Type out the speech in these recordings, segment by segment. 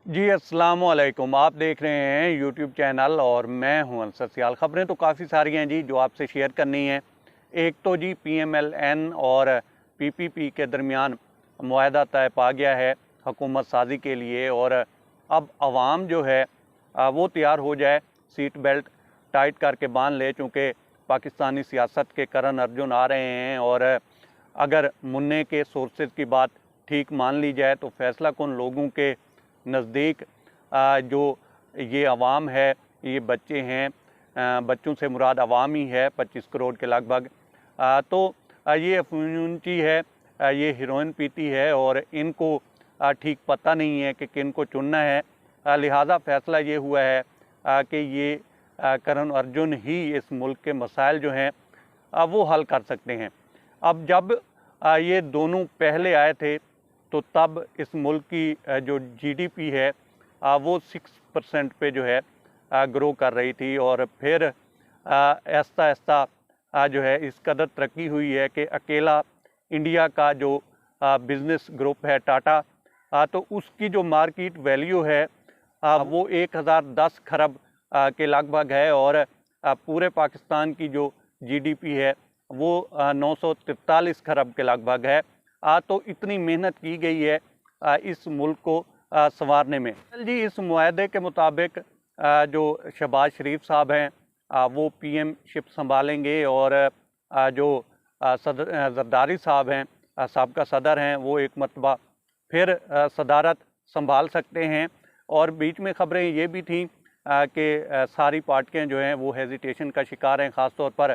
जी अस्सलाम वालेकुम। आप देख रहे हैं यूट्यूब चैनल और मैं हूं अंसर सियाल। ख़बरें तो काफ़ी सारी हैं जी जो आपसे शेयर करनी है। एक तो जी PMLN और PPP के दरमियान मुआहदा तय पा गया है हुकूमत साजी के लिए, और अब आवाम जो है वो तैयार हो जाए, सीट बेल्ट टाइट करके बांध ले, चूँकि पाकिस्तानी सियासत के करण अर्जुन आ रहे हैं। और अगर मुन्ने के सोर्सेज की बात ठीक मान ली जाए तो फैसला कुन लोगों के नज़दीक जो ये अवाम है, ये बच्चे हैं, बच्चों से मुराद अवाम ही है, 25 करोड़ के लगभग। तो ये अफयूनची है, ये हीरोइन पीती है और इनको ठीक पता नहीं है कि किन को चुनना है। लिहाजा फ़ैसला ये हुआ है कि ये करण अर्जुन ही इस मुल्क के मसाइल जो हैं वो हल कर सकते हैं। अब जब ये दोनों पहले आए थे तो तब इस मुल्क की जो GDP है वो 6% पे जो है ग्रो कर रही थी, और फिर आहिस्ता आहिस्ता जो है इस कदर तरक्की हुई है कि अकेला इंडिया का जो बिज़नेस ग्रुप है टाटा, तो उसकी जो मार्केट वैल्यू है वो 1010 खरब के लगभग है, और पूरे पाकिस्तान की जो GDP है वो 943 खरब के लगभग है। तो इतनी मेहनत की गई है इस मुल्क को संवारने में। जी, इस मुआहदे के मुताबिक जो शहबाज शरीफ साहब हैं वो PM शिप संभालेंगे, और जो जरदारी साहब हैं, साबका सदर हैं, वो एक मरतबा फिर सदारत संभाल सकते हैं। और बीच में ख़बरें ये भी थीं कि सारी पार्टियां जो हैं वो हेजिटेशन का शिकार हैं। ख़ास तौर पर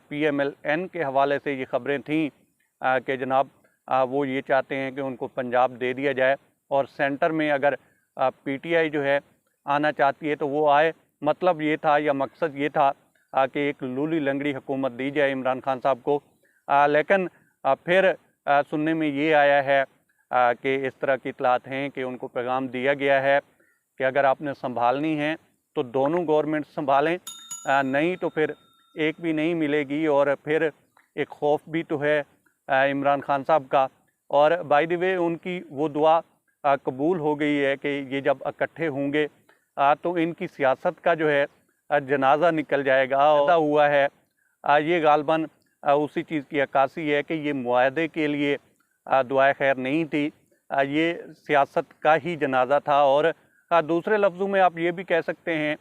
PMLN के हवाले से ये ख़बरें थीं कि जनाब वो ये चाहते हैं कि उनको पंजाब दे दिया जाए, और सेंटर में अगर PTI जो है आना चाहती है तो वो आए। मतलब ये था, या मकसद ये था कि एक लूली लंगड़ी हुकूमत दी जाए इमरान खान साहब को। लेकिन फिर सुनने में ये आया है कि इस तरह की इतलात हैं कि उनको पैगाम दिया गया है कि अगर आपने संभालनी है तो दोनों गवर्नमेंट संभालें, नहीं तो फिर एक भी नहीं मिलेगी। और फिर एक खौफ भी तो है इमरान खान साहब का। और बाय द वे उनकी वो दुआ कबूल हो गई है कि ये जब इकट्ठे होंगे तो इनकी सियासत का जो है जनाजा निकल जाएगा। पैदा हुआ है ये गालबन उसी चीज़ की अक्कासी है कि ये मुआहदे के लिए दुआए खैर नहीं थी, ये सियासत का ही जनाजा था। और दूसरे लफ्ज़ों में आप ये भी कह सकते हैं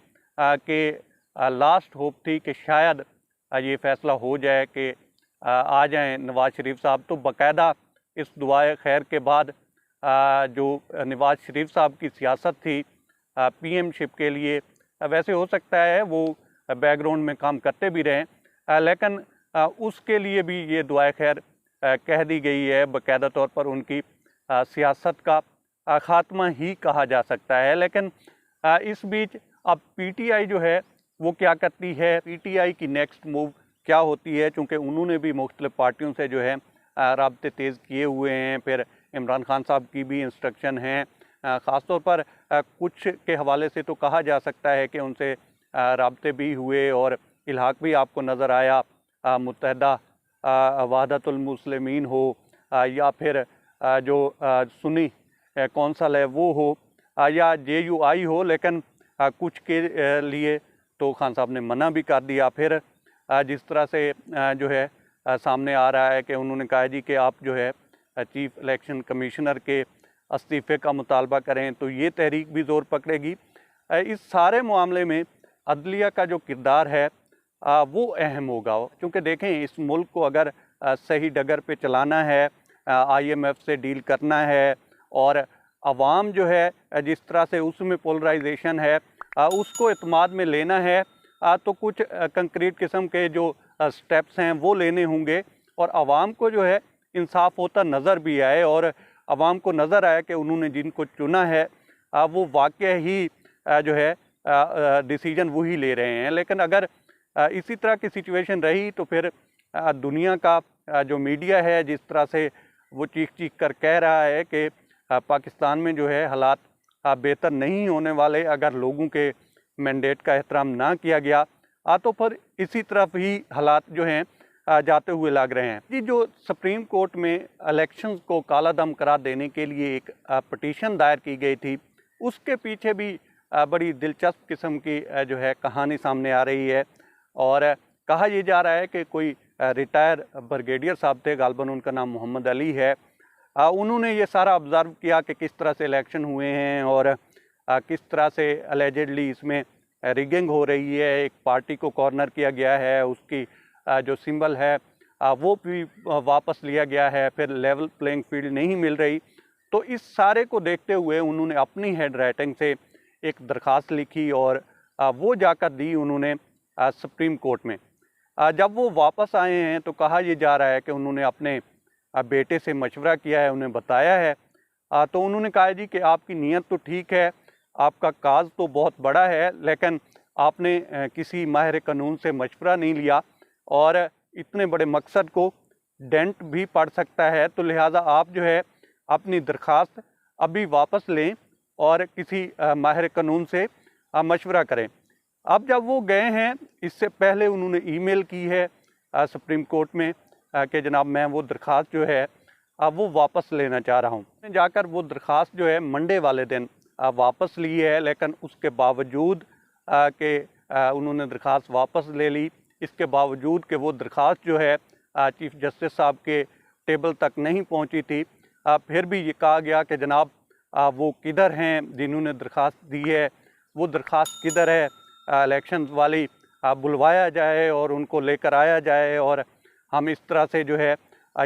कि लास्ट होप थी कि शायद ये फ़ैसला हो जाए कि आ जाएं नवाज़ शरीफ साहब। तो बाकायदा इस दुआए खैर के बाद जो नवाज़ शरीफ साहब की सियासत थी PM शिप के लिए, वैसे हो सकता है वो बैकग्राउंड में काम करते भी रहें, लेकिन उसके लिए भी ये दुआए खैर कह दी गई है। बाकायदा तौर पर उनकी सियासत का ख़ात्मा ही कहा जा सकता है। लेकिन इस बीच अब PTI जो है वो क्या करती है, PTI की नेक्स्ट मूव क्या होती है, चूँकि उन्होंने भी मुख्तलिफ़ पार्टियों से जो है राब्ते तेज़ किए हुए हैं। फिर इमरान खान साहब की भी इंस्ट्रक्शन हैं, ख़ास तौर पर कुछ के हवाले से तो कहा जा सकता है कि उनसे राब्ते भी हुए, और इल्हाक भी आपको नज़र आया मुत्तहदा वहदतुल मुस्लिमीन हो, या फिर जो सुन्नी कौंसल है वो हो, या JUI हो। लेकिन कुछ के लिए तो खान साहब ने मना भी कर दिया। फिर जिस तरह से जो है सामने आ रहा है कि उन्होंने कहा जी कि आप जो है चीफ इलेक्शन कमिश्नर के इस्तीफ़े का मुतालबा करें, तो ये तहरीक भी ज़ोर पकड़ेगी। इस सारे मामले में अदलिया का जो किरदार है वो अहम होगा, क्योंकि देखें इस मुल्क को अगर सही डगर पे चलाना है, IMF से डील करना है, और अवाम जो है जिस तरह से उसमें पोलराइजेशन है उसको एतमाद में लेना है, तो कुछ कंक्रीट किस्म के जो स्टेप्स हैं वो लेने होंगे, और आवाम को जो है इंसाफ होता नज़र भी आए, और आवाम को नज़र आए कि उन्होंने जिनको चुना है वो वाकई ही जो है डिसीजन वही ले रहे हैं। लेकिन अगर इसी तरह की सिचुएशन रही तो फिर दुनिया का जो मीडिया है जिस तरह से वो चीख चीख कर कह रहा है कि पाकिस्तान में जो है हालात बेहतर नहीं होने वाले अगर लोगों के मैंडेट का एहतराम ना किया गया, तो फिर इसी तरफ ही हालात जो हैं जाते हुए लग रहे हैं। जी, जो सुप्रीम कोर्ट में इलेक्शंस को कालादम करार देने के लिए एक पटिशन दायर की गई थी, उसके पीछे भी बड़ी दिलचस्प किस्म की जो है कहानी सामने आ रही है। और कहा यह जा रहा है कि कोई रिटायर ब्रिगेडियर साहब थे, गालबन उनका नाम मोहम्मद अली है। उन्होंने ये सारा ऑब्ज़र्व किया कि किस तरह से इलेक्शन हुए हैं और किस तरह से अलेजेडली इसमें रिगिंग हो रही है। एक पार्टी को कॉर्नर किया गया है, उसकी जो सिंबल है वो भी वापस लिया गया है, फिर लेवल प्लेइंग फील्ड नहीं मिल रही। तो इस सारे को देखते हुए उन्होंने अपनी हैंड राइटिंग से एक दरख्वास्त लिखी और वो जाकर दी उन्होंने सुप्रीम कोर्ट में। जब वो वापस आए हैं तो कहा यह जा रहा है कि उन्होंने अपने बेटे से मशवरा किया है, उन्हें बताया है। तो उन्होंने कहा जी कि आपकी नीयत तो ठीक है, आपका काज तो बहुत बड़ा है, लेकिन आपने किसी माहिर कानून से मशवरा नहीं लिया और इतने बड़े मकसद को डेंट भी पड़ सकता है। तो लिहाजा आप जो है अपनी दरख्वास्त अभी वापस लें और किसी माहिर कानून से मशवरा करें। अब जब वो गए हैं, इससे पहले उन्होंने ईमेल की है सुप्रीम कोर्ट में कि जनाब मैं वो दरख्वास्त जो है वो वापस लेना चाह रहा हूँ। जाकर वो दरख्वास्त जो है मंडे वाले दिन वापस ली है, लेकिन उसके बावजूद कि उन्होंने दरख्वास्त वापस ले ली, इसके बावजूद कि वो दरख्वास्त जो है चीफ जस्टिस साहब के टेबल तक नहीं पहुँची थी। फिर भी ये कहा गया कि जनाब वो किधर हैं जिन्होंने दरख्वास्त दी है, वो दरख्वास्त किधर है, इलेक्शन वाली बुलवाया जाए और उनको लेकर आया जाए और हम इस तरह से जो है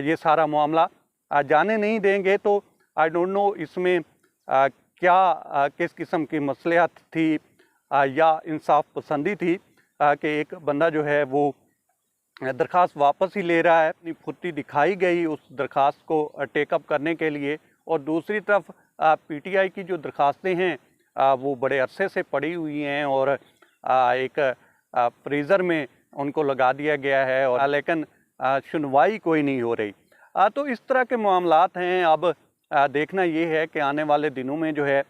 ये सारा मामला जाने नहीं देंगे। तो आई डोंट नो इसमें क्या किस किस्म की मसलियत थी या इंसाफ पसंदी थी कि एक बंदा जो है वो दरख्वास्त वापस ही ले रहा है। अपनी फुर्ती दिखाई गई उस दरख्वास्त को टेकअप करने के लिए। और दूसरी तरफ पीटीआई की जो दरख्वास्तें हैं वो बड़े अरसे से पड़ी हुई हैं और एक फ्रीज़र में उनको लगा दिया गया है, और लेकिन सुनवाई कोई नहीं हो रही। तो इस तरह के मामलात हैं। अब देखना ये है कि आने वाले दिनों में जो है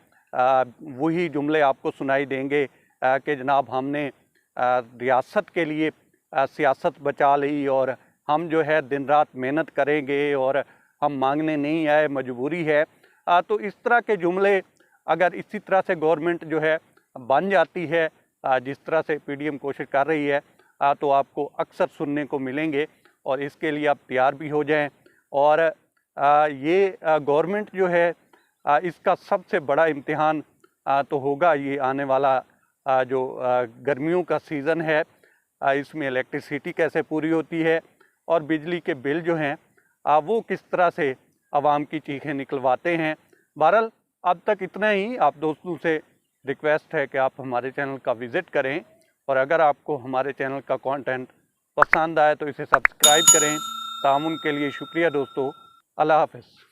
वही जुमले आपको सुनाई देंगे कि जनाब हमने रियासत के लिए सियासत बचा ली और हम जो है दिन रात मेहनत करेंगे और हम मांगने नहीं आए, मजबूरी है। तो इस तरह के जुमले अगर इसी तरह से गवर्नमेंट जो है बन जाती है जिस तरह से पीडीएम कोशिश कर रही है तो आपको अक्सर सुनने को मिलेंगे, और इसके लिए आप तैयार भी हो जाएं। और ये गवर्नमेंट जो है इसका सबसे बड़ा इम्तिहान तो होगा ये आने वाला जो गर्मियों का सीज़न है। इसमें इलेक्ट्रिसिटी कैसे पूरी होती है और बिजली के बिल जो हैं वो किस तरह से आवाम की चीखें निकलवाते हैं। बहरहाल अब तक इतना ही। आप दोस्तों से रिक्वेस्ट है कि आप हमारे चैनल का विज़िट करें, और अगर आपको हमारे चैनल का कंटेंट पसंद आए तो इसे सब्सक्राइब करें। तामुन के लिए शुक्रिया दोस्तों। अल्लाह हाफ़िज़।